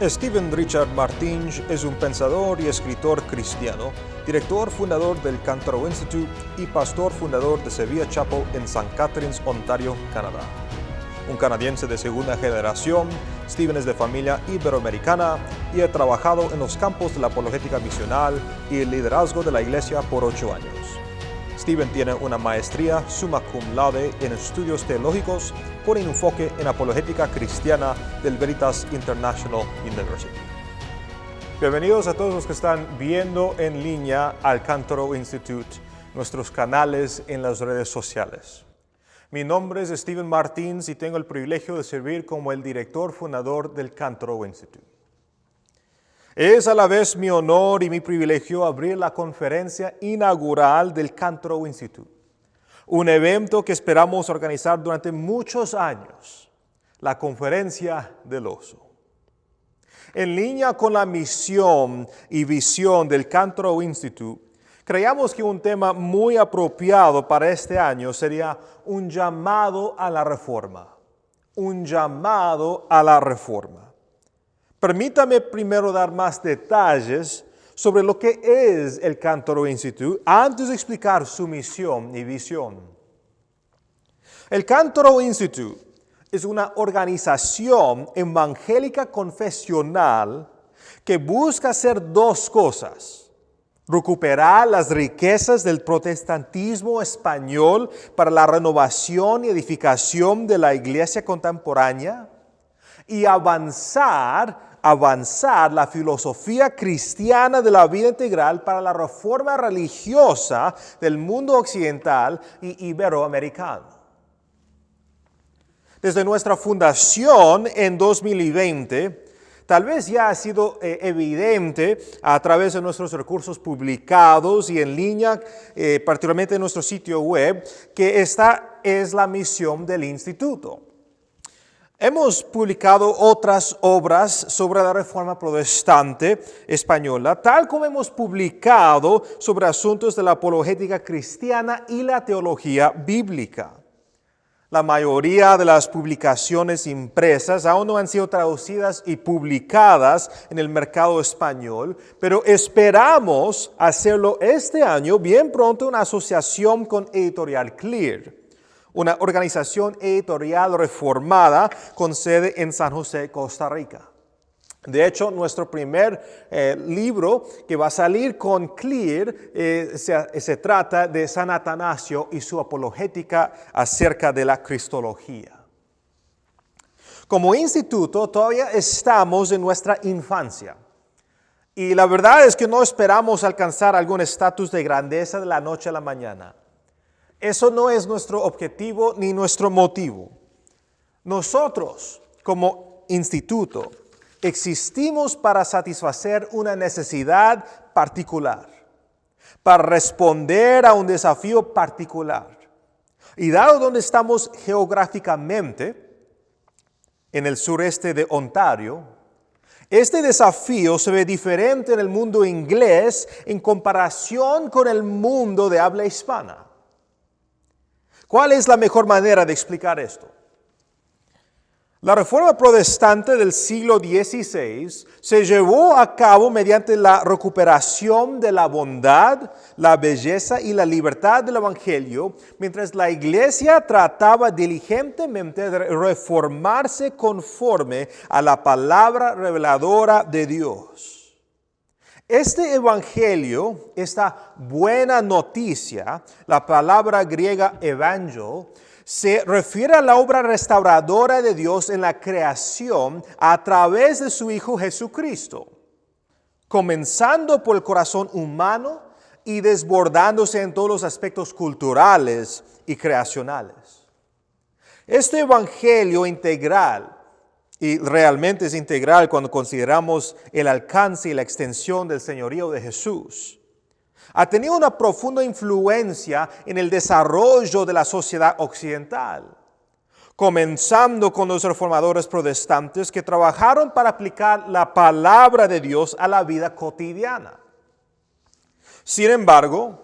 Stephen Richard Martins es un pensador y escritor cristiano, director fundador del Cantor Institute y pastor fundador de Sevilla Chapel en St. Catharines, Ontario, Canadá. Un canadiense de segunda generación, Stephen es de familia iberoamericana y ha trabajado en los campos de la apologética misional y el liderazgo de la iglesia por 8 años. Stephen tiene una maestría summa cum laude en estudios teológicos con un enfoque en apologética cristiana del Veritas International University. Bienvenidos a todos los que están viendo en línea al Cantor Institute, nuestros canales en las redes sociales. Mi nombre es Stephen Martins y tengo el privilegio de servir como el director fundador del Cantor Institute. Es a la vez mi honor y mi privilegio abrir la conferencia inaugural del Cantor Institute, un evento que esperamos organizar durante muchos años, la Conferencia del Oso. En línea con la misión y visión del Cantor Institute, creíamos que un tema muy apropiado para este año sería un llamado a la reforma. Un llamado a la reforma. Permítame primero dar más detalles sobre lo que es el Cantor Institute antes de explicar su misión y visión. El Cantor Institute es una organización evangélica confesional que busca hacer dos cosas: recuperar las riquezas del protestantismo español para la renovación y edificación de la iglesia contemporánea y avanzar la filosofía cristiana de la vida integral para la reforma religiosa del mundo occidental y iberoamericano. Desde nuestra fundación en 2020, tal vez ya ha sido evidente a través de nuestros recursos publicados y en línea, particularmente en nuestro sitio web, que esta es la misión del instituto. Hemos publicado otras obras sobre la Reforma Protestante española, tal como hemos publicado sobre asuntos de la apologética cristiana y la teología bíblica. La mayoría de las publicaciones impresas aún no han sido traducidas y publicadas en el mercado español, pero esperamos hacerlo este año bien pronto en asociación con Editorial Clear, una organización editorial reformada con sede en San José, Costa Rica. De hecho, nuestro primer libro que va a salir con Clear se trata de San Atanasio y su apologética acerca de la cristología. Como instituto, todavía estamos en nuestra infancia. Y la verdad es que no esperamos alcanzar algún estatus de grandeza de la noche a la mañana. Eso no es nuestro objetivo ni nuestro motivo. Nosotros, como instituto, existimos para satisfacer una necesidad particular, para responder a un desafío particular. Y dado donde estamos geográficamente, en el sureste de Ontario, este desafío se ve diferente en el mundo inglés en comparación con el mundo de habla hispana. ¿Cuál es la mejor manera de explicar esto? La Reforma Protestante del siglo XVI se llevó a cabo mediante la recuperación de la bondad, la belleza y la libertad del Evangelio, mientras la Iglesia trataba diligentemente de reformarse conforme a la palabra reveladora de Dios. Este evangelio, esta buena noticia, la palabra griega evangel, se refiere a la obra restauradora de Dios en la creación a través de su Hijo Jesucristo, comenzando por el corazón humano y desbordándose en todos los aspectos culturales y creacionales. Este evangelio integral, y realmente es integral cuando consideramos el alcance y la extensión del señorío de Jesús, ha tenido una profunda influencia en el desarrollo de la sociedad occidental, comenzando con los reformadores protestantes que trabajaron para aplicar la palabra de Dios a la vida cotidiana. Sin embargo,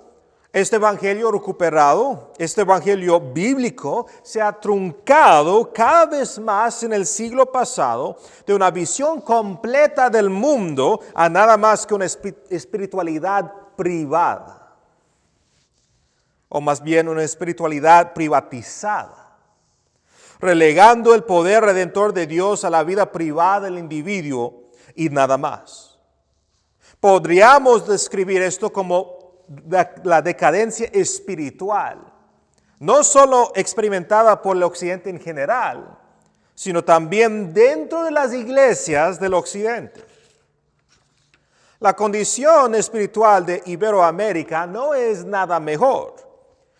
Este evangelio recuperado, este evangelio bíblico, se ha truncado cada vez más en el siglo pasado de una visión completa del mundo a nada más que una espiritualidad privada, o más bien una espiritualidad privatizada, relegando el poder redentor de Dios a la vida privada del individuo y nada más. Podríamos describir esto como la decadencia espiritual, no solo experimentada por el occidente en general, sino también dentro de las iglesias del occidente. La condición espiritual de Iberoamérica no es nada mejor,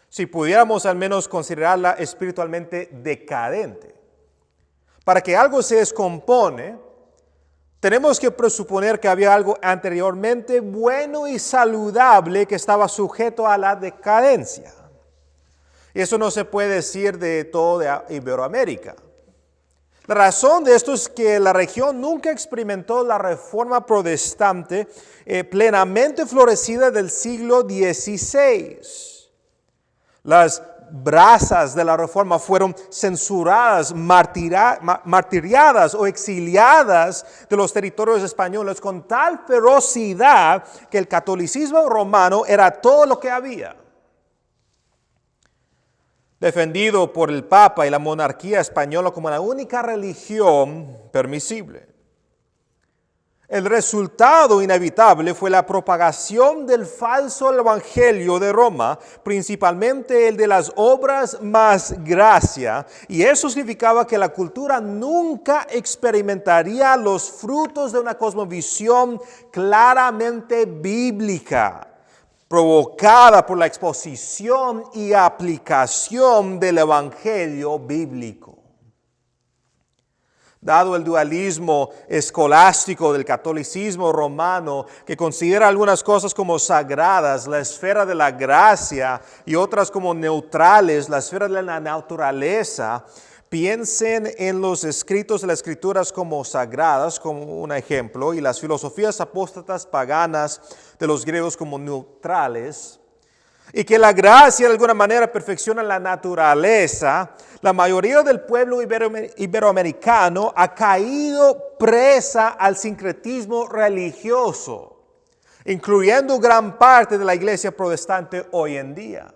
si pudiéramos al menos considerarla espiritualmente decadente. Para que algo se descompone, tenemos que presuponer que había algo anteriormente bueno y saludable que estaba sujeto a la decadencia. Eso no se puede decir de toda Iberoamérica. La razón de esto es que la región nunca experimentó la reforma protestante plenamente florecida del siglo XVI. Las brasas de la reforma fueron censuradas, martiriadas o exiliadas de los territorios españoles con tal ferocidad que el catolicismo romano era todo lo que había. Defendido por el Papa y la monarquía española como la única religión permisible. El resultado inevitable fue la propagación del falso evangelio de Roma, principalmente el de las obras más gracia, y eso significaba que la cultura nunca experimentaría los frutos de una cosmovisión claramente bíblica, provocada por la exposición y aplicación del evangelio bíblico. Dado el dualismo escolástico del catolicismo romano, que considera algunas cosas como sagradas, la esfera de la gracia, y otras como neutrales, la esfera de la naturaleza, piensen en los escritos de las Escrituras como sagradas, como un ejemplo, y las filosofías apóstatas paganas de los griegos como neutrales, y que la gracia de alguna manera perfecciona la naturaleza. La mayoría del pueblo iberoamericano ha caído presa al sincretismo religioso, incluyendo gran parte de la iglesia protestante hoy en día.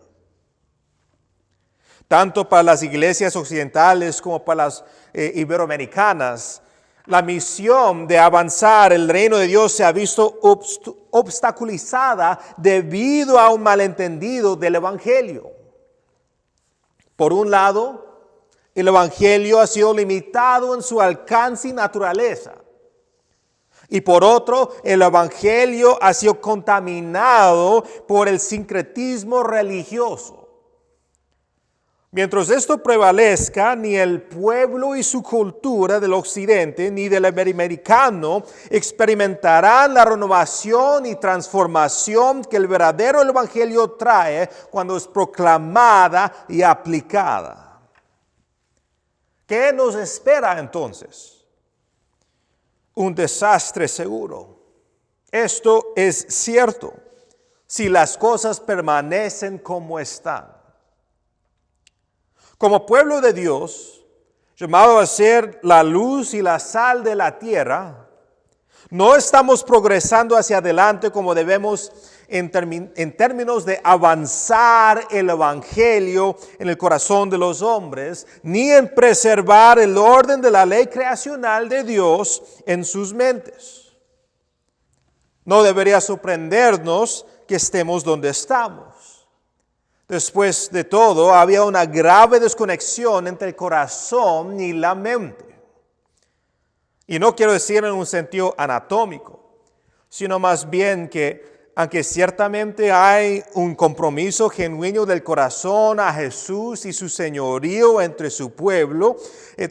Tanto para las iglesias occidentales como para las iberoamericanas, la misión de avanzar el reino de Dios se ha visto obstaculizada debido a un malentendido del evangelio. Por un lado, el evangelio ha sido limitado en su alcance y naturaleza. Y por otro, el evangelio ha sido contaminado por el sincretismo religioso. Mientras esto prevalezca, ni el pueblo y su cultura del occidente, ni del iberoamericano experimentarán la renovación y transformación que el verdadero evangelio trae cuando es proclamada y aplicada. ¿Qué nos espera entonces? Un desastre seguro. Esto es cierto si las cosas permanecen como están. Como pueblo de Dios, llamado a ser la luz y la sal de la tierra, no estamos progresando hacia adelante como debemos en términos de avanzar el evangelio en el corazón de los hombres, ni en preservar el orden de la ley creacional de Dios en sus mentes. No debería sorprendernos que estemos donde estamos. Después de todo, había una grave desconexión entre el corazón y la mente. Y no quiero decir en un sentido anatómico, sino más bien que, aunque ciertamente hay un compromiso genuino del corazón a Jesús y su señorío entre su pueblo,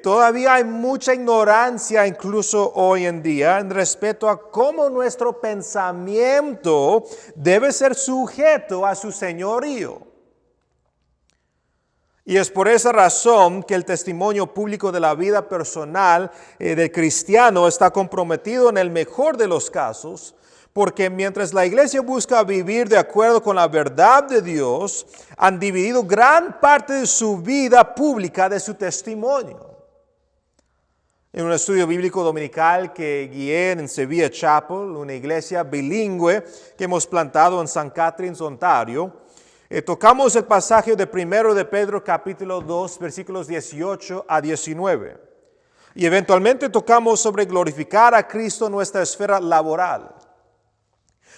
todavía hay mucha ignorancia, incluso hoy en día, en respecto a cómo nuestro pensamiento debe ser sujeto a su señorío. Y es por esa razón que el testimonio público de la vida personal del cristiano está comprometido en el mejor de los casos Porque mientras la iglesia busca vivir de acuerdo con la verdad de Dios, han dividido gran parte de su vida pública de su testimonio. En un estudio bíblico dominical que guié en Sevilla Chapel, una iglesia bilingüe que hemos plantado en St. Catharines, Ontario, tocamos el pasaje de 1 de Pedro capítulo 2, versículos 18 a 19. Y eventualmente tocamos sobre glorificar a Cristo en nuestra esfera laboral.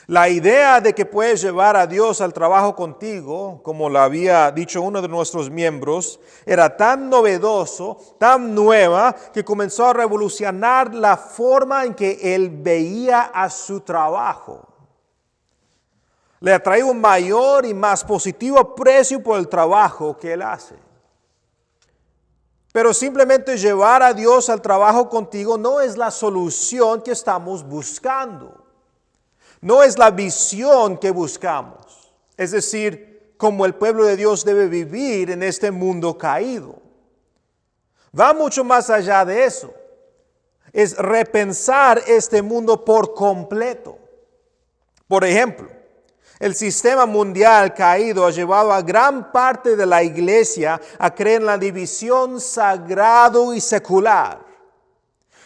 La idea de que puedes llevar a Dios al trabajo contigo, como lo había dicho uno de nuestros miembros, era tan novedoso, tan nueva, que comenzó a revolucionar la forma en que él veía a su trabajo. Le atraía un mayor y más positivo aprecio por el trabajo que él hace. Pero simplemente llevar a Dios al trabajo contigo no es la solución que estamos buscando. No es la visión que buscamos, es decir, cómo el pueblo de Dios debe vivir en este mundo caído. Va mucho más allá de eso. Es repensar este mundo por completo. Por ejemplo, el sistema mundial caído ha llevado a gran parte de la iglesia a creer en la división sagrado y secular.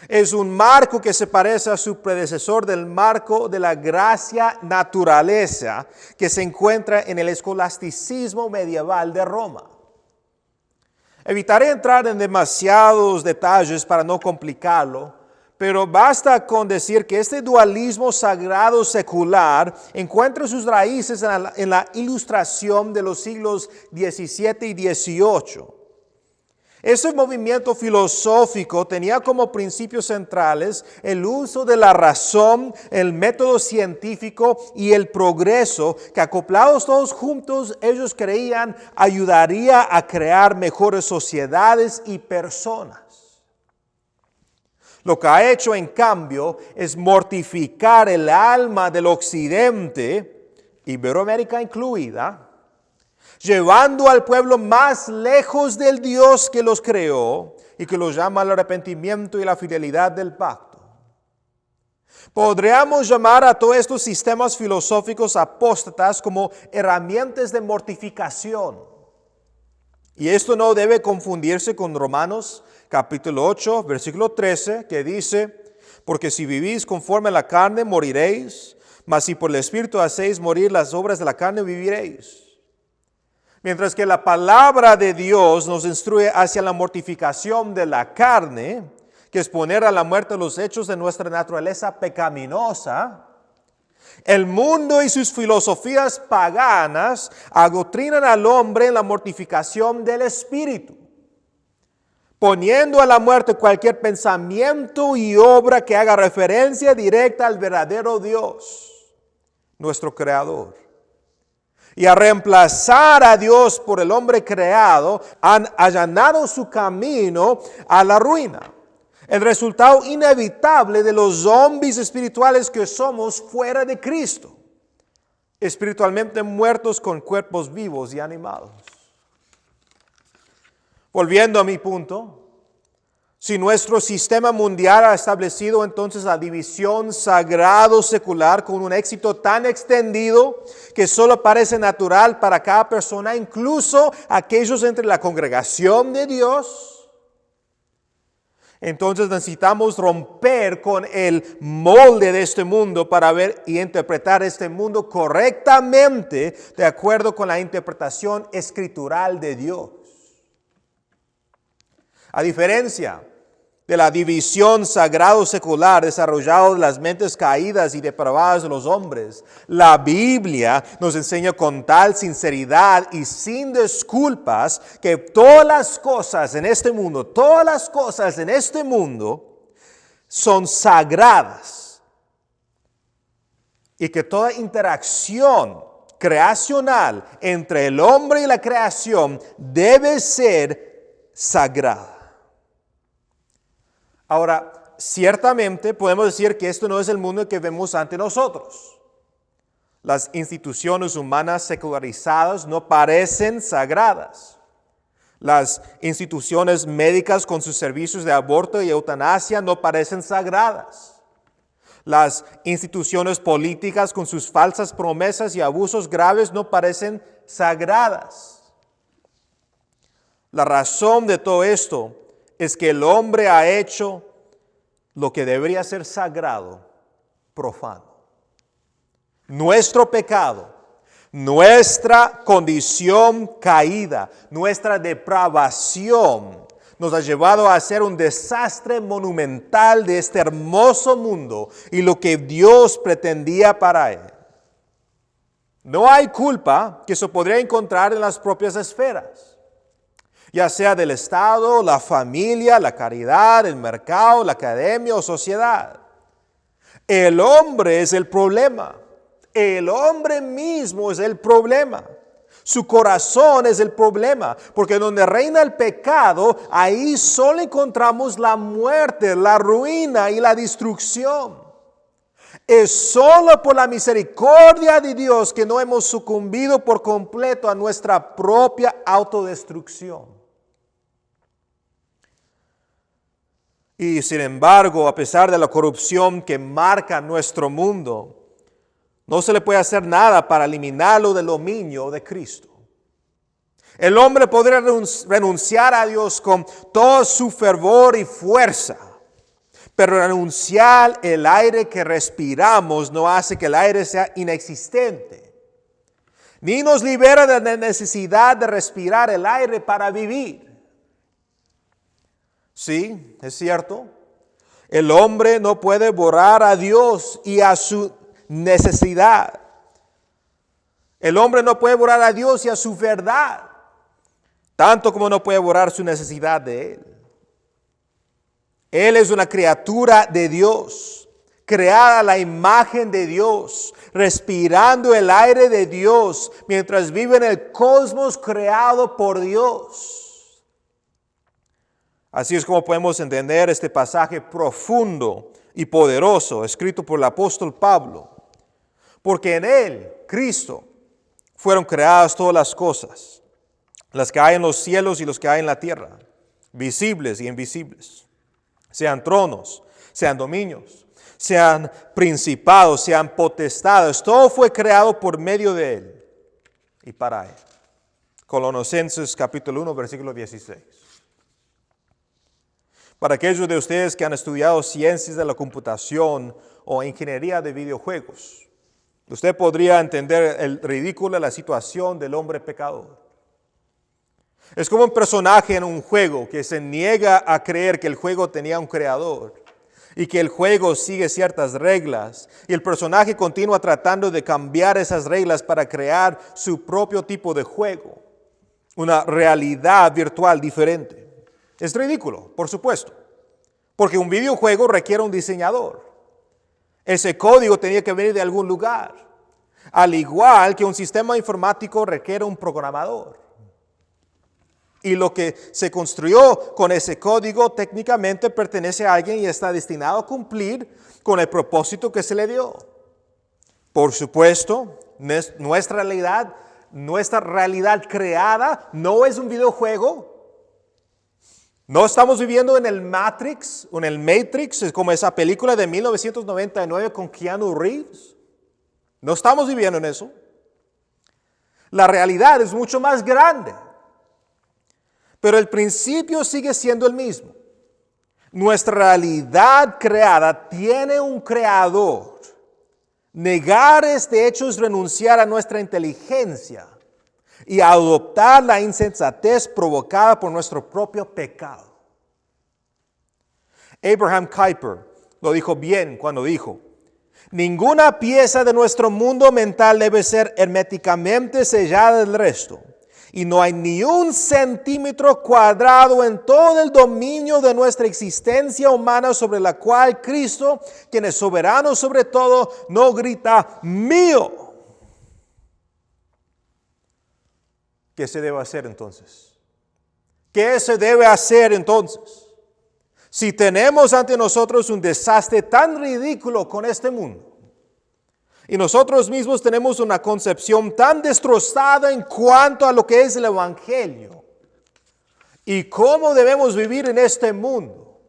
Es un marco que se parece a su predecesor del marco de la gracia naturaleza que se encuentra en el escolasticismo medieval de Roma. Evitaré entrar en demasiados detalles para no complicarlo, pero basta con decir que este dualismo sagrado secular encuentra sus raíces en la ilustración de los siglos XVII y XVIII. Ese movimiento filosófico tenía como principios centrales el uso de la razón, el método científico y el progreso, que acoplados todos juntos, ellos creían ayudaría a crear mejores sociedades y personas. Lo que ha hecho, en cambio, es mortificar el alma del occidente, Iberoamérica incluida, llevando al pueblo más lejos del Dios que los creó y que los llama al arrepentimiento y la fidelidad del pacto. Podríamos llamar a todos estos sistemas filosóficos apóstatas como herramientas de mortificación. Y esto no debe confundirse con Romanos capítulo 8, versículo 13, que dice, porque si vivís conforme a la carne, moriréis, mas si por el Espíritu hacéis morir las obras de la carne, viviréis. Mientras que la palabra de Dios nos instruye hacia la mortificación de la carne, que es poner a la muerte los hechos de nuestra naturaleza pecaminosa, el mundo y sus filosofías paganas adoctrinan al hombre en la mortificación del espíritu, poniendo a la muerte cualquier pensamiento y obra que haga referencia directa al verdadero Dios, nuestro Creador. Y a reemplazar a Dios por el hombre creado, han allanado su camino a la ruina. El resultado inevitable de los zombies espirituales que somos fuera de Cristo. Espiritualmente muertos con cuerpos vivos y animados. Volviendo a mi punto, si nuestro sistema mundial ha establecido entonces la división sagrado-secular con un éxito tan extendido que solo parece natural para cada persona, incluso aquellos entre la congregación de Dios, entonces necesitamos romper con el molde de este mundo para ver y interpretar este mundo correctamente de acuerdo con la interpretación escritural de Dios. A diferencia de la división sagrado-secular desarrollada en las mentes caídas y depravadas de los hombres, la Biblia nos enseña con tal sinceridad y sin disculpas que todas las cosas en este mundo son sagradas y que toda interacción creacional entre el hombre y la creación debe ser sagrada. Ahora, ciertamente podemos decir que esto no es el mundo que vemos ante nosotros. Las instituciones humanas secularizadas no parecen sagradas. Las instituciones médicas con sus servicios de aborto y eutanasia no parecen sagradas. Las instituciones políticas con sus falsas promesas y abusos graves no parecen sagradas. La razón de todo esto es que el hombre ha hecho lo que debería ser sagrado, profano. Nuestro pecado, nuestra condición caída, nuestra depravación nos ha llevado a hacer un desastre monumental de este hermoso mundo y lo que Dios pretendía para él. No hay culpa que se podría encontrar en las propias esferas, ya sea del Estado, la familia, la caridad, el mercado, la academia o sociedad. El hombre es el problema. El hombre mismo es el problema. Su corazón es el problema, porque donde reina el pecado, ahí solo encontramos la muerte, la ruina y la destrucción. Es solo por la misericordia de Dios que no hemos sucumbido por completo a nuestra propia autodestrucción. Y sin embargo, a pesar de la corrupción que marca nuestro mundo, no se le puede hacer nada para eliminarlo del dominio de Cristo. El hombre podría renunciar a Dios con todo su fervor y fuerza, pero renunciar el aire que respiramos no hace que el aire sea inexistente, ni nos libera de la necesidad de respirar el aire para vivir. Sí, es cierto. El hombre no puede borrar a Dios y a su necesidad. El hombre no puede borrar a Dios y a su verdad, tanto como no puede borrar su necesidad de Él. Él es una criatura de Dios, creada a la imagen de Dios, respirando el aire de Dios, mientras vive en el cosmos creado por Dios. Así es como podemos entender este pasaje profundo y poderoso, escrito por el apóstol Pablo. Porque en Él, Cristo, fueron creadas todas las cosas, las que hay en los cielos y los que hay en la tierra, visibles y invisibles. Sean tronos, sean dominios, sean principados, sean potestades. Todo fue creado por medio de Él y para Él. Colosenses capítulo 1, versículo 16. Para aquellos de ustedes que han estudiado ciencias de la computación o ingeniería de videojuegos, usted podría entender el ridículo de la situación del hombre pecador. Es como un personaje en un juego que se niega a creer que el juego tenía un creador y que el juego sigue ciertas reglas, y el personaje continúa tratando de cambiar esas reglas para crear su propio tipo de juego, una realidad virtual diferente. Es ridículo, por supuesto, porque un videojuego requiere un diseñador. Ese código tenía que venir de algún lugar, al igual que un sistema informático requiere un programador. Y lo que se construyó con ese código técnicamente pertenece a alguien y está destinado a cumplir con el propósito que se le dio. Por supuesto, nuestra realidad creada no es un videojuego. No estamos viviendo en el Matrix, es como esa película de 1999 con Keanu Reeves. No estamos viviendo en eso. La realidad es mucho más grande. Pero el principio sigue siendo el mismo. Nuestra realidad creada tiene un creador. Negar este hecho es renunciar a nuestra inteligencia y adoptar la insensatez provocada por nuestro propio pecado. Abraham Kuyper lo dijo bien cuando dijo: ninguna pieza de nuestro mundo mental debe ser herméticamente sellada del resto. Y no hay ni un centímetro cuadrado en todo el dominio de nuestra existencia humana sobre la cual Cristo, quien es soberano sobre todo, no grita mío. ¿Qué se debe hacer entonces? ¿Qué se debe hacer entonces? Si tenemos ante nosotros un desastre tan ridículo con este mundo, y nosotros mismos tenemos una concepción tan destrozada en cuanto a lo que es el Evangelio y cómo debemos vivir en este mundo,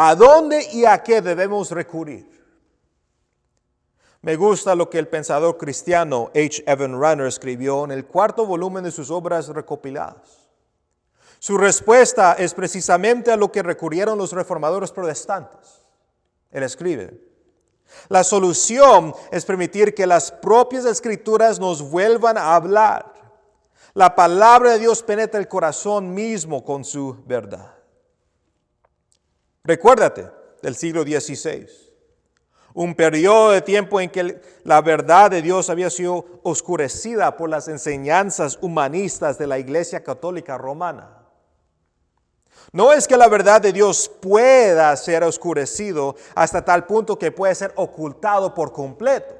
¿A dónde y a qué debemos recurrir? Me gusta lo que el pensador cristiano H. Evan Runner escribió en el cuarto volumen de sus obras recopiladas. Su respuesta es precisamente a lo que recurrieron los reformadores protestantes. Él escribe: la solución es permitir que las propias escrituras nos vuelvan a hablar. La palabra de Dios penetra el corazón mismo con su verdad. Recuérdate del siglo XVI, un periodo de tiempo en que la verdad de Dios había sido oscurecida por las enseñanzas humanistas de la Iglesia Católica Romana. No es que la verdad de Dios pueda ser oscurecido hasta tal punto que puede ser ocultado por completo.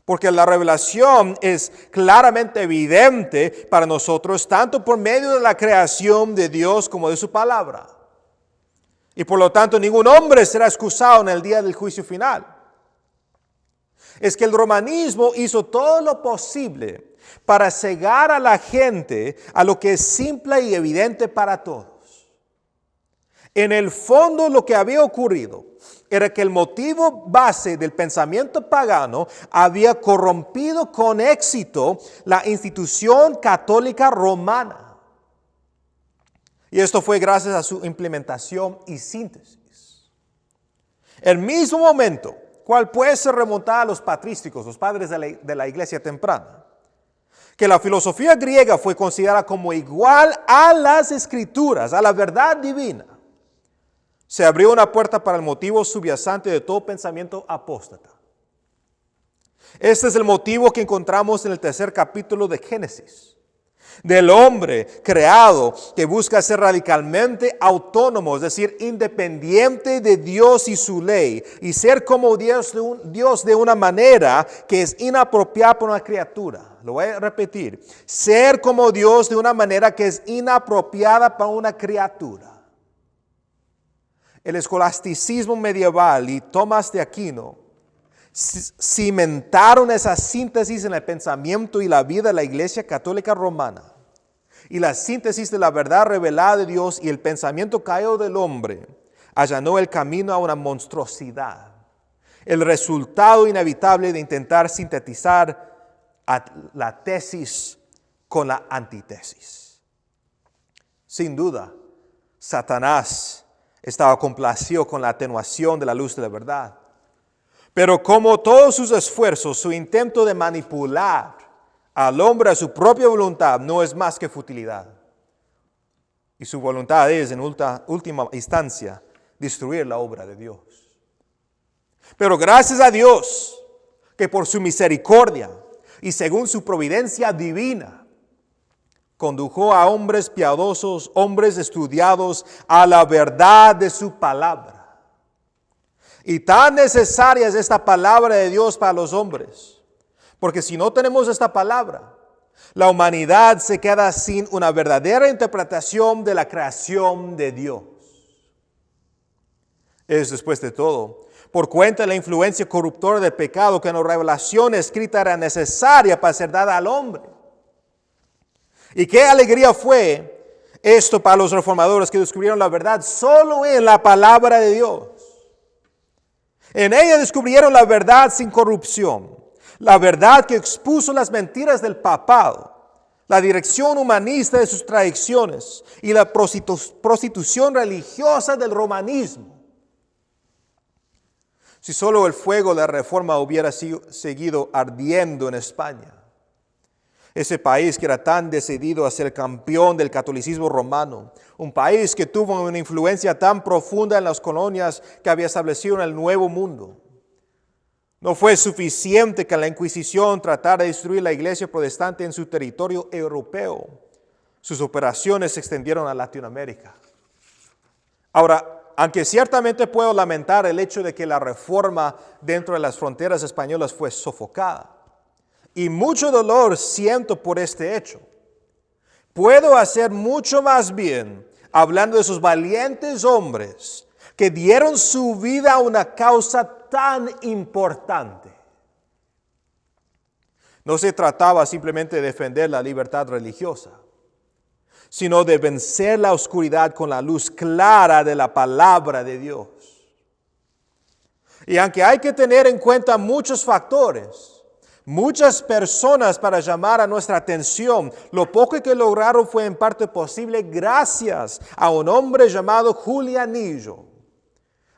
Porque la revelación es claramente evidente para nosotros, tanto por medio de la creación de Dios como de su palabra. Y por lo tanto, ningún hombre será excusado en el día del juicio final. Es que el romanismo hizo todo lo posible para cegar a la gente a lo que es simple y evidente para todos. En el fondo, lo que había ocurrido era que el motivo base del pensamiento pagano había corrompido con éxito la institución católica romana. Y esto fue gracias a su implementación y síntesis. El mismo momento, cual puede ser remontada a los patrísticos, los padres de la iglesia temprana, que la filosofía griega fue considerada como igual a las escrituras, a la verdad divina, se abrió una puerta para el motivo subyacente de todo pensamiento apóstata. Este es el motivo que encontramos en el tercer capítulo de Génesis. Del hombre creado que busca ser radicalmente autónomo, es decir, independiente de Dios y su ley, y ser como Dios de una manera que es inapropiada para una criatura. Lo voy a repetir: ser como Dios de una manera que es inapropiada para una criatura. El escolasticismo medieval y Tomás de Aquino cimentaron esa síntesis en el pensamiento y la vida de la Iglesia Católica Romana. Y la síntesis de la verdad revelada de Dios y el pensamiento caído del hombre allanó el camino a una monstruosidad. El resultado inevitable de intentar sintetizar la tesis con la antítesis. Sin duda, Satanás estaba complacido con la atenuación de la luz de la verdad. Pero como todos sus esfuerzos, su intento de manipular al hombre a su propia voluntad no es más que futilidad. Y su voluntad es, en última instancia, destruir la obra de Dios. Pero gracias a Dios, que por su misericordia y según su providencia divina, condujo a hombres piadosos, hombres estudiados a la verdad de su palabra. Y tan necesaria es esta palabra de Dios para los hombres. Porque si no tenemos esta palabra, la humanidad se queda sin una verdadera interpretación de la creación de Dios. Es, después de todo, por cuenta de la influencia corruptora del pecado, que la revelación escrita era necesaria para ser dada al hombre. Y qué alegría fue esto para los reformadores que descubrieron la verdad solo en la palabra de Dios. En ella descubrieron la verdad sin corrupción, la verdad que expuso las mentiras del papado, la dirección humanista de sus tradiciones y la prostitución religiosa del romanismo. Si solo el fuego de la reforma hubiera seguido ardiendo en España, ese país que era tan decidido a ser campeón del catolicismo romano, un país que tuvo una influencia tan profunda en las colonias que había establecido en el Nuevo Mundo. No fue suficiente que la Inquisición tratara de destruir la iglesia protestante en su territorio europeo. Sus operaciones se extendieron a Latinoamérica. Ahora, aunque ciertamente puedo lamentar el hecho de que la reforma dentro de las fronteras españolas fue sofocada, y mucho dolor siento por este hecho, puedo hacer mucho más bien hablando de esos valientes hombres que dieron su vida a una causa tan importante. No se trataba simplemente de defender la libertad religiosa, sino de vencer la oscuridad con la luz clara de la palabra de Dios. Y aunque hay que tener en cuenta muchos factores, muchas personas para llamar a nuestra atención, lo poco que lograron fue en parte posible gracias a un hombre llamado Julianillo,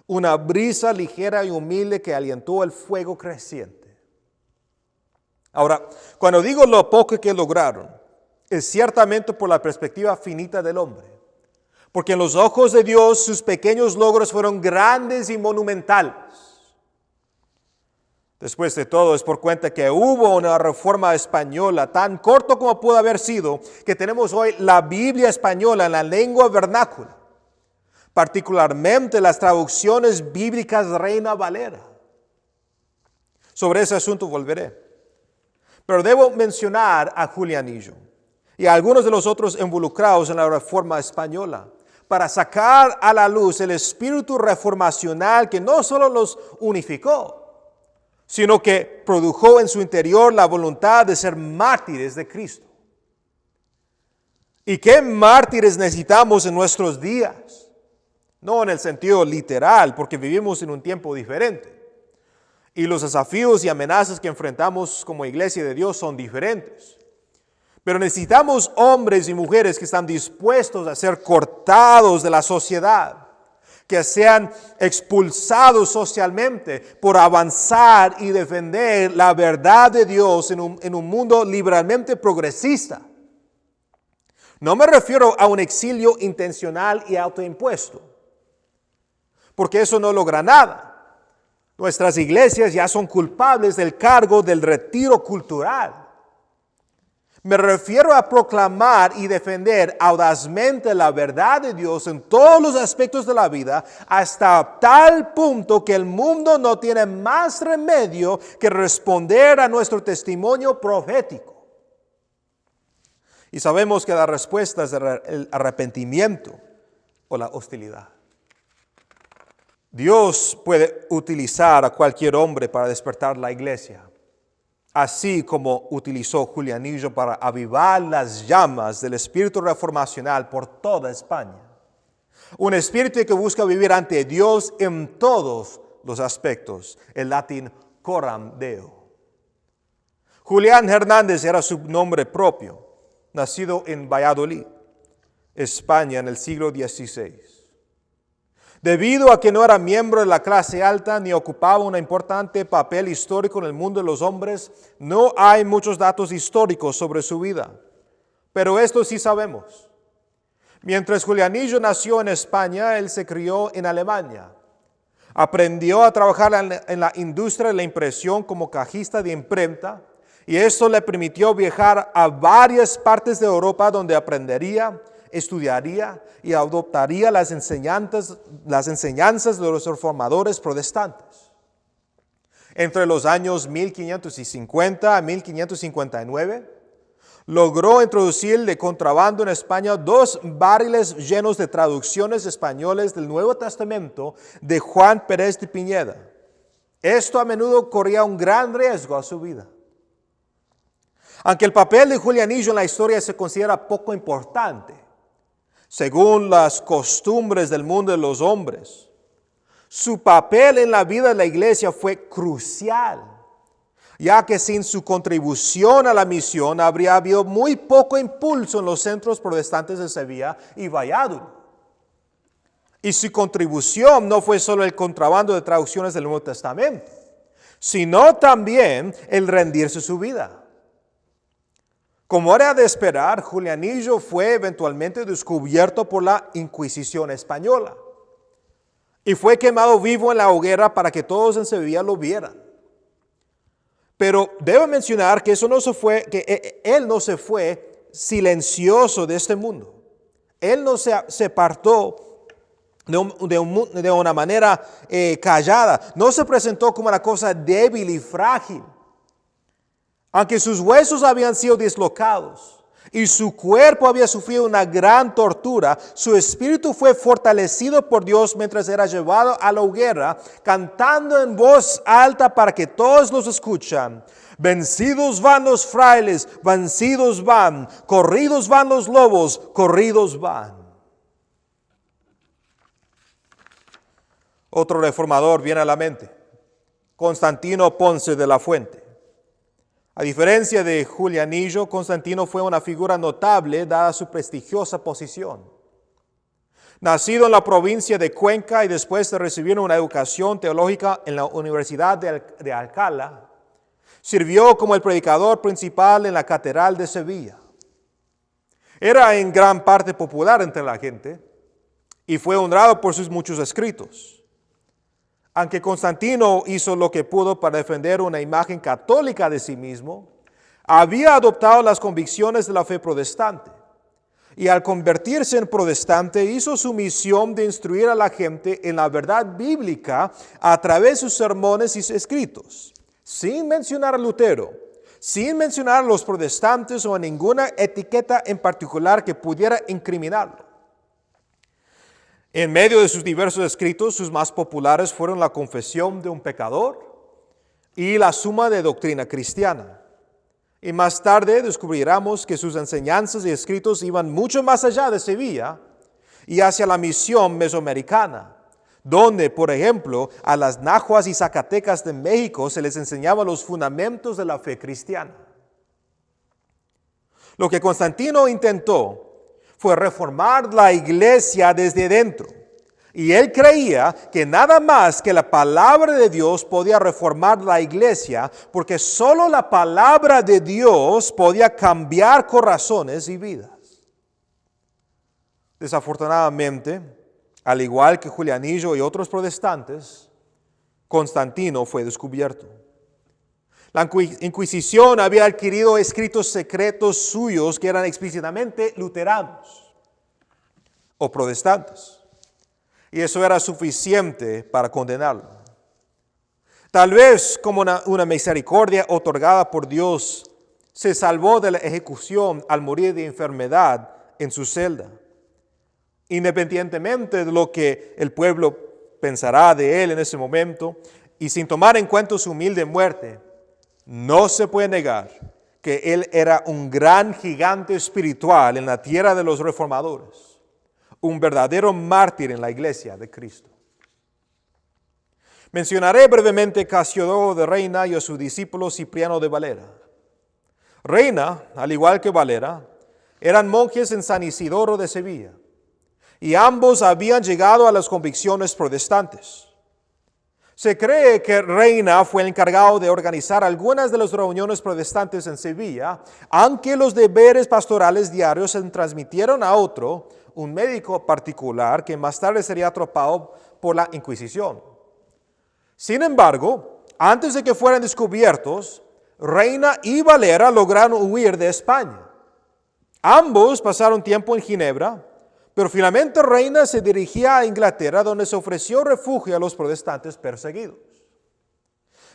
una brisa ligera y humilde que alentó el fuego creciente. Ahora, cuando digo lo poco que lograron, es ciertamente por la perspectiva finita del hombre, porque en los ojos de Dios sus pequeños logros fueron grandes y monumentales. Después de todo, es por cuenta que hubo una reforma española, tan corto como pudo haber sido, que tenemos hoy la Biblia española en la lengua vernácula, particularmente las traducciones bíblicas Reina Valera. Sobre ese asunto volveré. Pero debo mencionar a Julianillo y a algunos de los otros involucrados en la reforma española, para sacar a la luz el espíritu reformacional que no solo los unificó, sino que produjo en su interior la voluntad de ser mártires de Cristo. ¿Y qué mártires necesitamos en nuestros días? No en el sentido literal, porque vivimos en un tiempo diferente. Y los desafíos y amenazas que enfrentamos como iglesia de Dios son diferentes. Pero necesitamos hombres y mujeres que están dispuestos a ser cortados de la sociedad, que sean expulsados socialmente por avanzar y defender la verdad de Dios en un mundo liberalmente progresista. No me refiero a un exilio intencional y autoimpuesto, porque eso no logra nada. Nuestras iglesias ya son culpables del cargo del retiro cultural. Me refiero a proclamar y defender audazmente la verdad de Dios en todos los aspectos de la vida, hasta tal punto que el mundo no tiene más remedio que responder a nuestro testimonio profético. Y sabemos que la respuesta es el arrepentimiento o la hostilidad. Dios puede utilizar a cualquier hombre para despertar la iglesia, así como utilizó Julianillo para avivar las llamas del espíritu reformacional por toda España. Un espíritu que busca vivir ante Dios en todos los aspectos, el latín coram Deo. Julián Hernández era su nombre propio, nacido en Valladolid, España, en el siglo XVI. Debido a que no era miembro de la clase alta ni ocupaba un importante papel histórico en el mundo de los hombres, no hay muchos datos históricos sobre su vida. Pero esto sí sabemos. Mientras Julianillo nació en España, él se crió en Alemania. Aprendió a trabajar en la industria de la impresión como cajista de imprenta, y esto le permitió viajar a varias partes de Europa donde aprendería, estudiaría y adoptaría las enseñanzas de los reformadores protestantes. Entre los años 1550 a 1559, logró introducir de contrabando en España 2 barriles llenos de traducciones españolas del Nuevo Testamento de Juan Pérez de Pineda. Esto a menudo corría un gran riesgo a su vida. Aunque el papel de Julianillo en la historia se considera poco importante, según las costumbres del mundo de los hombres, su papel en la vida de la iglesia fue crucial, ya que sin su contribución a la misión habría habido muy poco impulso en los centros protestantes de Sevilla y Valladolid. Y su contribución no fue solo el contrabando de traducciones del Nuevo Testamento, sino también el rendirse su vida. Como era de esperar, Julianillo fue eventualmente descubierto por la Inquisición española y fue quemado vivo en la hoguera para que todos en Sevilla lo vieran. Pero debo mencionar que él no se fue silencioso de este mundo. Él no se apartó de una manera callada. No se presentó como una cosa débil y frágil. Aunque sus huesos habían sido dislocados y su cuerpo había sufrido una gran tortura, su espíritu fue fortalecido por Dios mientras era llevado a la hoguera, cantando en voz alta para que todos los escuchan: Vencidos van los frailes, vencidos van. Corridos van los lobos, corridos van. Otro reformador viene a la mente. Constantino Ponce de la Fuente. A diferencia de Julianillo, Constantino fue una figura notable dada su prestigiosa posición. Nacido en la provincia de Cuenca y después de recibir una educación teológica en la Universidad de Alcalá, sirvió como el predicador principal en la Catedral de Sevilla. Era en gran parte popular entre la gente y fue honrado por sus muchos escritos. Aunque Constantino hizo lo que pudo para defender una imagen católica de sí mismo, había adoptado las convicciones de la fe protestante. Y al convertirse en protestante, hizo su misión de instruir a la gente en la verdad bíblica a través de sus sermones y sus escritos, sin mencionar a Lutero, sin mencionar a los protestantes o a ninguna etiqueta en particular que pudiera incriminarlo. En medio de sus diversos escritos, sus más populares fueron la confesión de un pecador y la suma de doctrina cristiana. Y más tarde descubriremos que sus enseñanzas y escritos iban mucho más allá de Sevilla y hacia la misión mesoamericana, donde, por ejemplo, a las nahuas y zacatecas de México se les enseñaban los fundamentos de la fe cristiana. Lo que Constantino intentó fue reformar la iglesia desde dentro. Y él creía que nada más que la palabra de Dios podía reformar la iglesia, porque solo la palabra de Dios podía cambiar corazones y vidas. Desafortunadamente, al igual que Julianillo y otros protestantes, Constantino fue descubierto. La Inquisición había adquirido escritos secretos suyos que eran explícitamente luteranos o protestantes. Y eso era suficiente para condenarlo. Tal vez como una misericordia otorgada por Dios, se salvó de la ejecución al morir de enfermedad en su celda. Independientemente de lo que el pueblo pensará de él en ese momento, y sin tomar en cuenta su humilde muerte, no se puede negar que él era un gran gigante espiritual en la tierra de los reformadores, un verdadero mártir en la iglesia de Cristo. Mencionaré brevemente Casiodoro de Reina y a su discípulo Cipriano de Valera. Reina, al igual que Valera, eran monjes en San Isidoro de Sevilla, y ambos habían llegado a las convicciones protestantes. Se cree que Reina fue el encargado de organizar algunas de las reuniones protestantes en Sevilla, aunque los deberes pastorales diarios se transmitieron a otro, un médico particular, que más tarde sería atrapado por la Inquisición. Sin embargo, antes de que fueran descubiertos, Reina y Valera lograron huir de España. Ambos pasaron tiempo en Ginebra, pero finalmente Reina se dirigía a Inglaterra, donde se ofreció refugio a los protestantes perseguidos.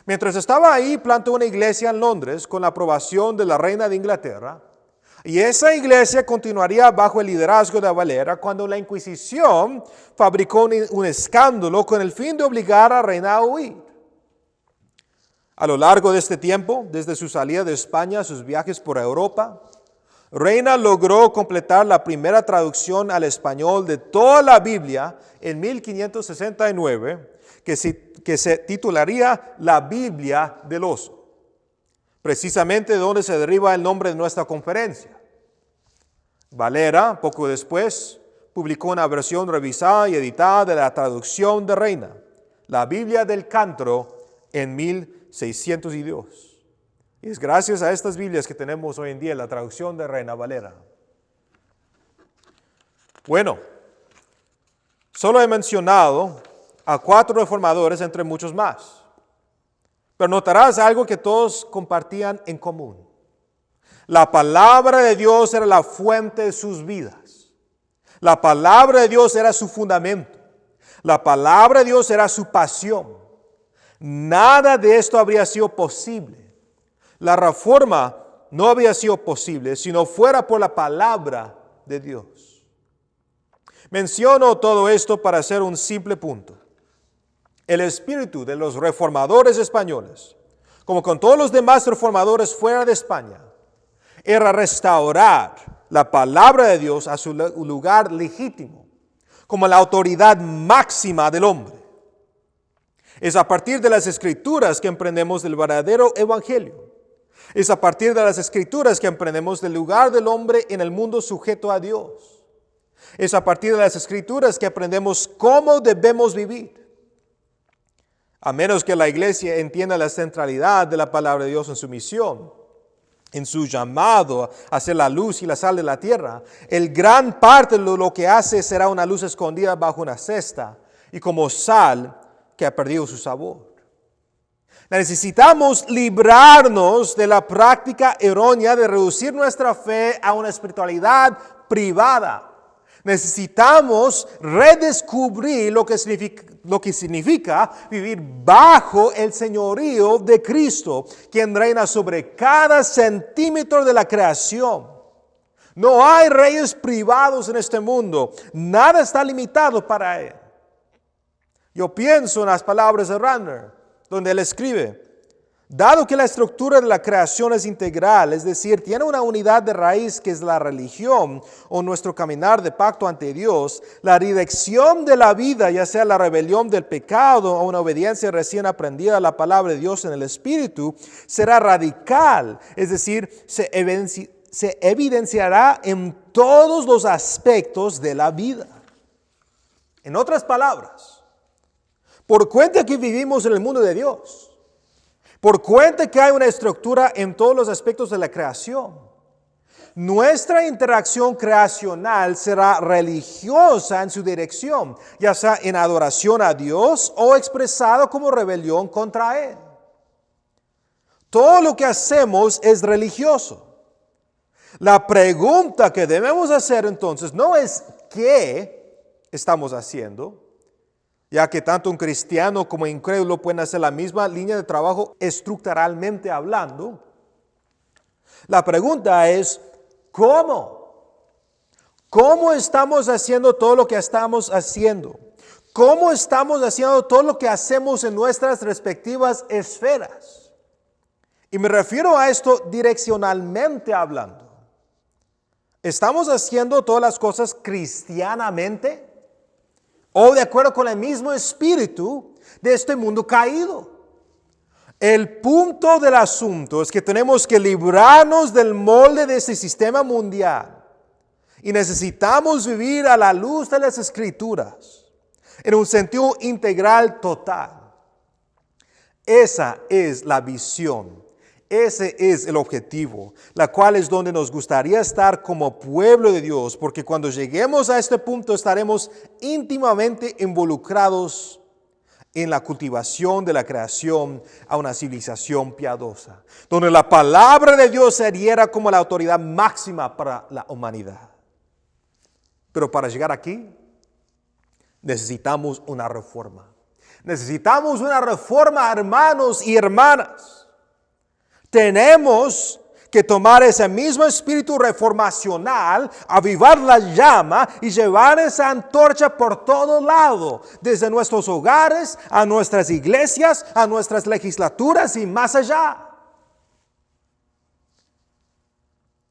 Mientras estaba ahí, plantó una iglesia en Londres con la aprobación de la reina de Inglaterra, y esa iglesia continuaría bajo el liderazgo de Valera cuando la Inquisición fabricó un escándalo con el fin de obligar a Reina a huir. A lo largo de este tiempo, desde su salida de España, sus viajes por Europa, Reina logró completar la primera traducción al español de toda la Biblia en 1569, que se titularía La Biblia del Oso, precisamente de donde se deriva el nombre de nuestra conferencia. Valera, poco después, publicó una versión revisada y editada de la traducción de Reina, la Biblia del Cántaro, en 1602. Y es gracias a estas Biblias que tenemos hoy en día la traducción de Reina Valera. Bueno, solo he mencionado a 4 reformadores entre muchos más. Pero notarás algo que todos compartían en común. La palabra de Dios era la fuente de sus vidas. La palabra de Dios era su fundamento. La palabra de Dios era su pasión. Nada de esto habría sido posible. La reforma no había sido posible si no fuera por la palabra de Dios. Menciono todo esto para hacer un simple punto. El espíritu de los reformadores españoles, como con todos los demás reformadores fuera de España, era restaurar la palabra de Dios a su lugar legítimo, como la autoridad máxima del hombre. Es a partir de las Escrituras que aprendemos del verdadero evangelio. Es a partir de las Escrituras que aprendemos del lugar del hombre en el mundo sujeto a Dios. Es a partir de las Escrituras que aprendemos cómo debemos vivir. A menos que la iglesia entienda la centralidad de la palabra de Dios en su misión, en su llamado a ser la luz y la sal de la tierra, el gran parte de lo que hace será una luz escondida bajo una cesta y como sal que ha perdido su sabor. Necesitamos librarnos de la práctica errónea de reducir nuestra fe a una espiritualidad privada. Necesitamos redescubrir lo que significa vivir bajo el señorío de Cristo, quien reina sobre cada centímetro de la creación. No hay reyes privados en este mundo. Nada está limitado para él. Yo pienso en las palabras de Radner, donde él escribe: dado que la estructura de la creación es integral, es decir, tiene una unidad de raíz que es la religión o nuestro caminar de pacto ante Dios, la dirección de la vida, ya sea la rebelión del pecado o una obediencia recién aprendida a la palabra de Dios en el Espíritu, será radical, es decir, se evidenciará en todos los aspectos de la vida. En otras palabras, por cuenta que vivimos en el mundo de Dios, por cuenta que hay una estructura en todos los aspectos de la creación, nuestra interacción creacional será religiosa en su dirección, ya sea en adoración a Dios o expresado como rebelión contra Él. Todo lo que hacemos es religioso. La pregunta que debemos hacer entonces no es qué estamos haciendo, ya que tanto un cristiano como un incrédulo pueden hacer la misma línea de trabajo estructuralmente hablando. La pregunta es, ¿cómo? ¿Cómo estamos haciendo todo lo que estamos haciendo? ¿Cómo estamos haciendo todo lo que hacemos en nuestras respectivas esferas? Y me refiero a esto direccionalmente hablando. ¿Estamos haciendo todas las cosas cristianamente? ¿O de acuerdo con el mismo espíritu de este mundo caído? El punto del asunto es que tenemos que librarnos del molde de este sistema mundial y necesitamos vivir a la luz de las Escrituras en un sentido integral total. Esa es la visión. Ese es el objetivo, la cual es donde nos gustaría estar como pueblo de Dios, porque cuando lleguemos a este punto estaremos íntimamente involucrados en la cultivación de la creación a una civilización piadosa, donde la palabra de Dios se erigiera como la autoridad máxima para la humanidad. Pero para llegar aquí, necesitamos una reforma. Necesitamos una reforma, hermanos y hermanas. Tenemos que tomar ese mismo espíritu reformacional, avivar la llama y llevar esa antorcha por todo lado, desde nuestros hogares, a nuestras iglesias, a nuestras legislaturas y más allá.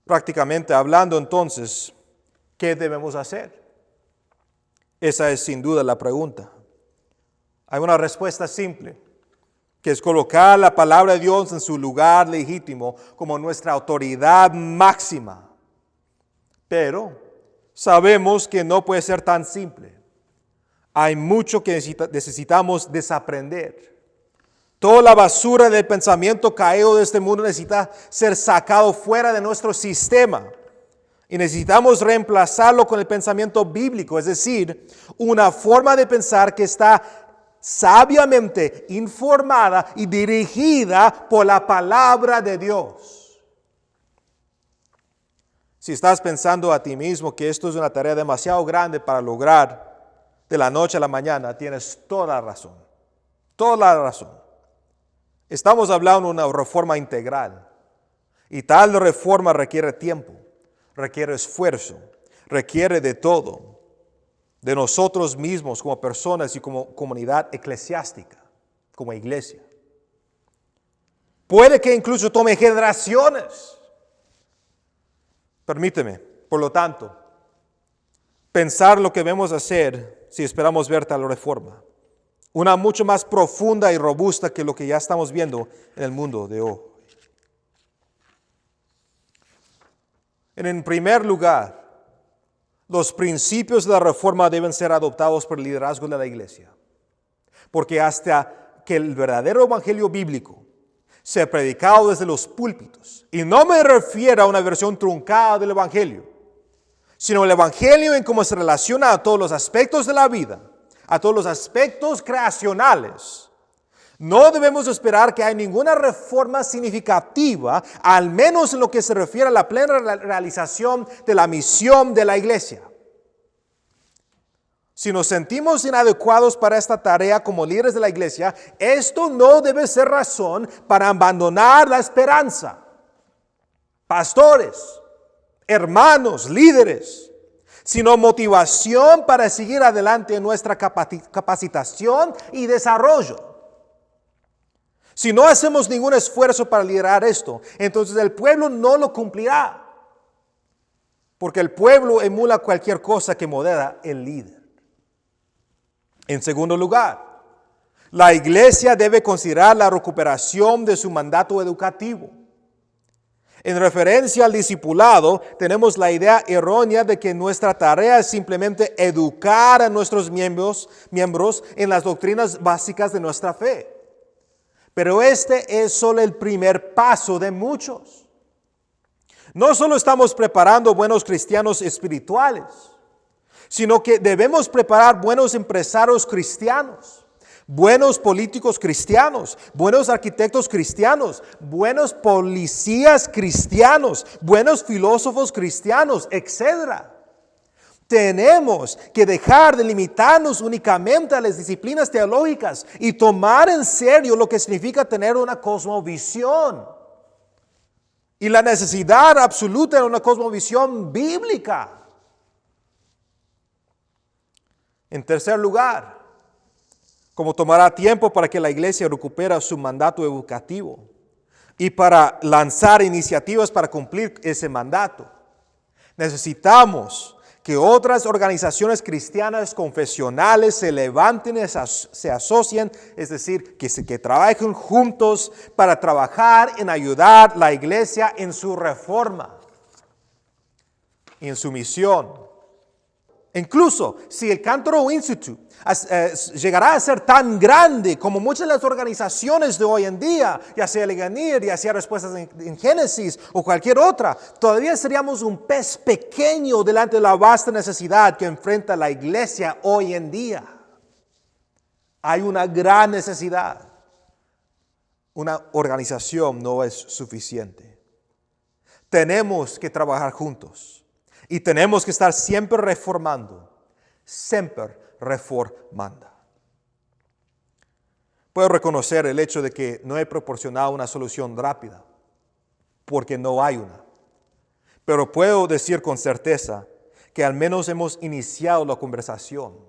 Prácticamente hablando entonces, ¿qué debemos hacer? Esa es sin duda la pregunta. Hay una respuesta simple, que es colocar la palabra de Dios en su lugar legítimo como nuestra autoridad máxima. Pero sabemos que no puede ser tan simple. Hay mucho que necesitamos desaprender. Toda la basura del pensamiento caído de este mundo necesita ser sacado fuera de nuestro sistema. Y necesitamos reemplazarlo con el pensamiento bíblico, es decir, una forma de pensar que está sabiamente informada y dirigida por la palabra de Dios. Si estás pensando a ti mismo que esto es una tarea demasiado grande para lograr de la noche a la mañana, tienes toda la razón. Toda la razón. Estamos hablando de una reforma integral. Y tal reforma requiere tiempo, requiere esfuerzo, requiere de todo. De nosotros mismos como personas y como comunidad eclesiástica, como iglesia. Puede que incluso tome generaciones. Permíteme, por lo tanto, pensar lo que debemos hacer si esperamos ver tal reforma. Una mucho más profunda y robusta que lo que ya estamos viendo en el mundo de hoy. En primer lugar, los principios de la reforma deben ser adoptados por el liderazgo de la iglesia. Porque hasta que el verdadero evangelio bíblico sea predicado desde los púlpitos, y no me refiero a una versión truncada del evangelio, sino el evangelio en cómo se relaciona a todos los aspectos de la vida, a todos los aspectos creacionales, no debemos esperar que haya ninguna reforma significativa, al menos en lo que se refiere a la plena realización de la misión de la iglesia. Si nos sentimos inadecuados para esta tarea como líderes de la iglesia, esto no debe ser razón para abandonar la esperanza. Pastores, hermanos, líderes, sino motivación para seguir adelante en nuestra capacitación y desarrollo. Si no hacemos ningún esfuerzo para liderar esto, entonces el pueblo no lo cumplirá. Porque el pueblo emula cualquier cosa que modera el líder. En segundo lugar, la iglesia debe considerar la recuperación de su mandato educativo. En referencia al discipulado, tenemos la idea errónea de que nuestra tarea es simplemente educar a nuestros miembros en las doctrinas básicas de nuestra fe. Pero este es solo el primer paso de muchos. No solo estamos preparando buenos cristianos espirituales, sino que debemos preparar buenos empresarios cristianos, buenos políticos cristianos, buenos arquitectos cristianos, buenos policías cristianos, buenos filósofos cristianos, etc. Tenemos que dejar de limitarnos únicamente a las disciplinas teológicas y tomar en serio lo que significa tener una cosmovisión y la necesidad absoluta de una cosmovisión bíblica. En tercer lugar, como tomará tiempo para que la iglesia recupere su mandato educativo y para lanzar iniciativas para cumplir ese mandato, necesitamos que otras organizaciones cristianas confesionales se levanten y se asocien, es decir, que trabajen juntos para trabajar en ayudar a la iglesia en su reforma, en su misión. Incluso si el Cantorow Institute llegará a ser tan grande como muchas de las organizaciones de hoy en día, ya sea Leganir, ya sea Respuestas en Génesis o cualquier otra, todavía seríamos un pez pequeño delante de la vasta necesidad que enfrenta la iglesia hoy en día. Hay una gran necesidad. Una organización no es suficiente. Tenemos que trabajar juntos. Y tenemos que estar siempre reformando, siempre reformando. Puedo reconocer el hecho de que no he proporcionado una solución rápida, porque no hay una. Pero puedo decir con certeza que al menos hemos iniciado la conversación.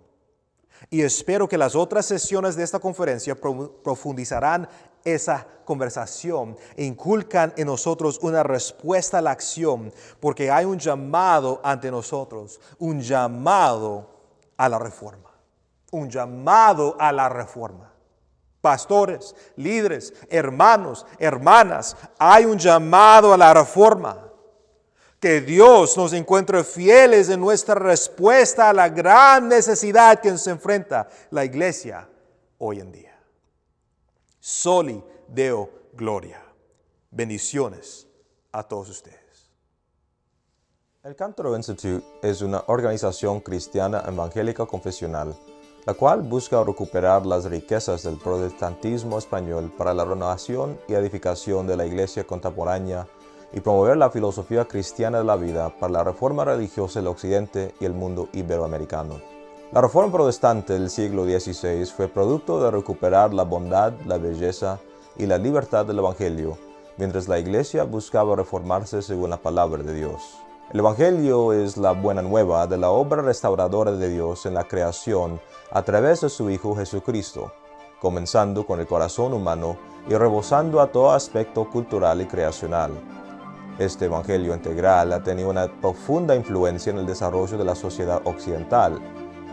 Y espero que las otras sesiones de esta conferencia profundizarán esa conversación e inculcan en nosotros una respuesta a la acción, porque hay un llamado ante nosotros, un llamado a la reforma, un llamado a la reforma. Pastores, líderes, hermanos, hermanas, hay un llamado a la reforma. Que Dios nos encuentre fieles en nuestra respuesta a la gran necesidad que se enfrenta la iglesia hoy en día. Soli Deo Gloria. Bendiciones a todos ustedes. El Cantorow Institute es una organización cristiana evangélica confesional, la cual busca recuperar las riquezas del protestantismo español para la renovación y edificación de la iglesia contemporánea y promover la filosofía cristiana de la vida para la reforma religiosa del occidente y el mundo iberoamericano. La reforma protestante del siglo XVI fue producto de recuperar la bondad, la belleza y la libertad del Evangelio, mientras la iglesia buscaba reformarse según la palabra de Dios. El Evangelio es la buena nueva de la obra restauradora de Dios en la creación a través de su Hijo Jesucristo. comenzando con el corazón humano y rebosando a todo aspecto cultural y creacional. Este evangelio integral ha tenido una profunda influencia en el desarrollo de la sociedad occidental,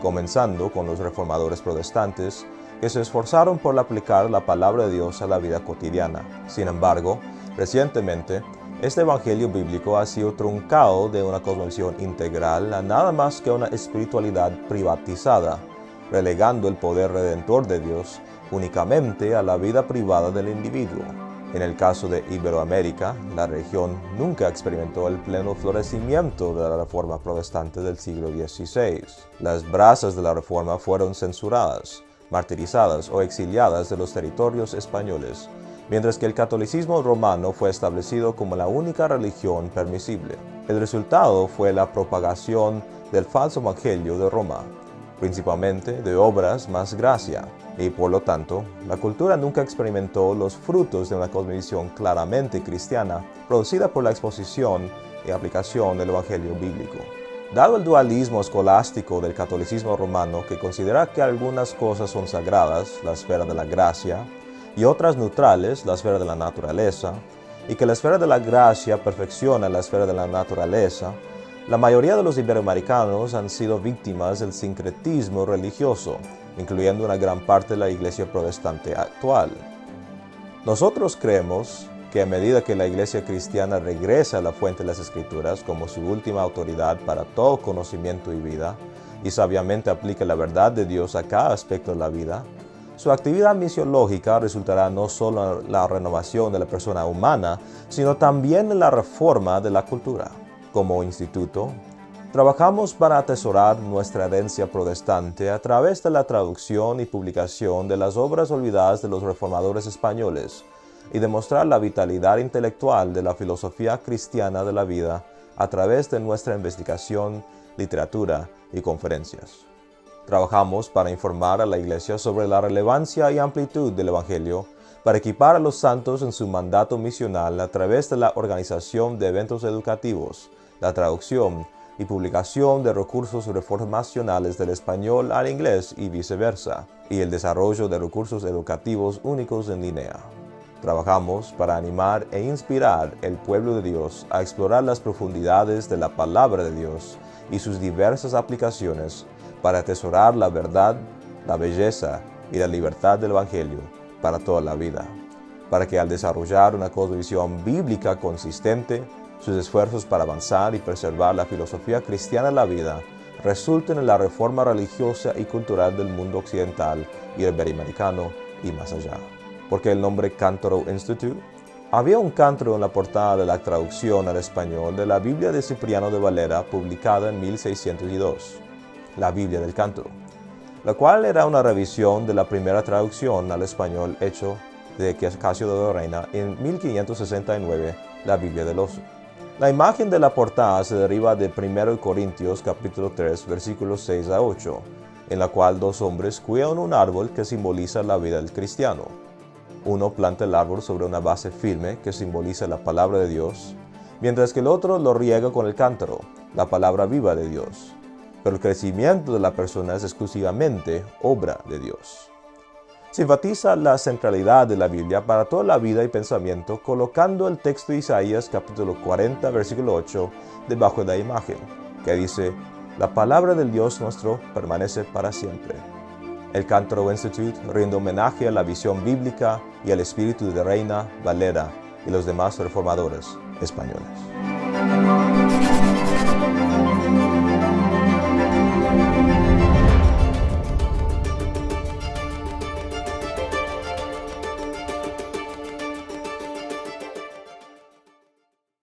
comenzando con los reformadores protestantes que se esforzaron por aplicar la palabra de Dios a la vida cotidiana. Sin embargo, recientemente, este evangelio bíblico ha sido truncado de una cosmovisión integral a nada más que una espiritualidad privatizada, relegando el poder redentor de Dios únicamente a la vida privada del individuo. En el caso de Iberoamérica, la región nunca experimentó el pleno florecimiento de la Reforma protestante del siglo XVI. Las brasas de la Reforma fueron censuradas, martirizadas o exiliadas de los territorios españoles, mientras que el catolicismo romano fue establecido como la única religión permisible. El resultado fue la propagación del falso evangelio de Roma, principalmente de obras más gracia, y por lo tanto, la cultura nunca experimentó los frutos de una cosmovisión claramente cristiana, producida por la exposición y aplicación del evangelio bíblico. Dado el dualismo escolástico del catolicismo romano, que considera que algunas cosas son sagradas, la esfera de la gracia, y otras neutrales, la esfera de la naturaleza, y que la esfera de la gracia perfecciona la esfera de la naturaleza, la mayoría de los iberoamericanos han sido víctimas del sincretismo religioso, incluyendo una gran parte de la iglesia protestante actual. Nosotros creemos que a medida que la iglesia cristiana regresa a la fuente de las Escrituras como su última autoridad para todo conocimiento y vida, y sabiamente aplica la verdad de Dios a cada aspecto de la vida, su actividad misiológica resultará no solo en la renovación de la persona humana, sino también en la reforma de la cultura. Como instituto, trabajamos para atesorar nuestra herencia protestante a través de la traducción y publicación de las obras olvidadas de los reformadores españoles y demostrar la vitalidad intelectual de la filosofía cristiana de la vida a través de nuestra investigación, literatura y conferencias. Trabajamos para informar a la Iglesia sobre la relevancia y amplitud del Evangelio, para equipar a los santos en su mandato misional a través de la organización de eventos educativos, la traducción y publicación de recursos reformacionales del español al inglés y viceversa, y el desarrollo de recursos educativos únicos en línea. Trabajamos para animar e inspirar el pueblo de Dios a explorar las profundidades de la palabra de Dios y sus diversas aplicaciones para atesorar la verdad, la belleza y la libertad del Evangelio para toda la vida, para que al desarrollar una cosmovisión bíblica consistente, sus esfuerzos para avanzar y preservar la filosofía cristiana de la vida resulten en la reforma religiosa y cultural del mundo occidental y iberoamericano y más allá. ¿Por qué el nombre Cántaro Institute? Había un cántaro en la portada de la traducción al español de la Biblia de Cipriano de Valera publicada en 1602, la Biblia del Cántaro, la cual era una revisión de la primera traducción al español hecho de Casio de Reina en 1569, la Biblia del Oso. La imagen de la portada se deriva de 1 Corintios capítulo 3, versículos 6 a 8, en la cual dos hombres cuidan un árbol que simboliza la vida del cristiano. Uno planta el árbol sobre una base firme que simboliza la palabra de Dios, mientras que el otro lo riega con el cántaro, la palabra viva de Dios. Pero el crecimiento de la persona es exclusivamente obra de Dios. Se enfatiza la centralidad de la Biblia para toda la vida y pensamiento, colocando el texto de Isaías capítulo 40, versículo 8, debajo de la imagen, que dice: la palabra del Dios nuestro permanece para siempre. El Cántaro Institute rinde homenaje a la visión bíblica y al espíritu de Reina, Valera y los demás reformadores españoles.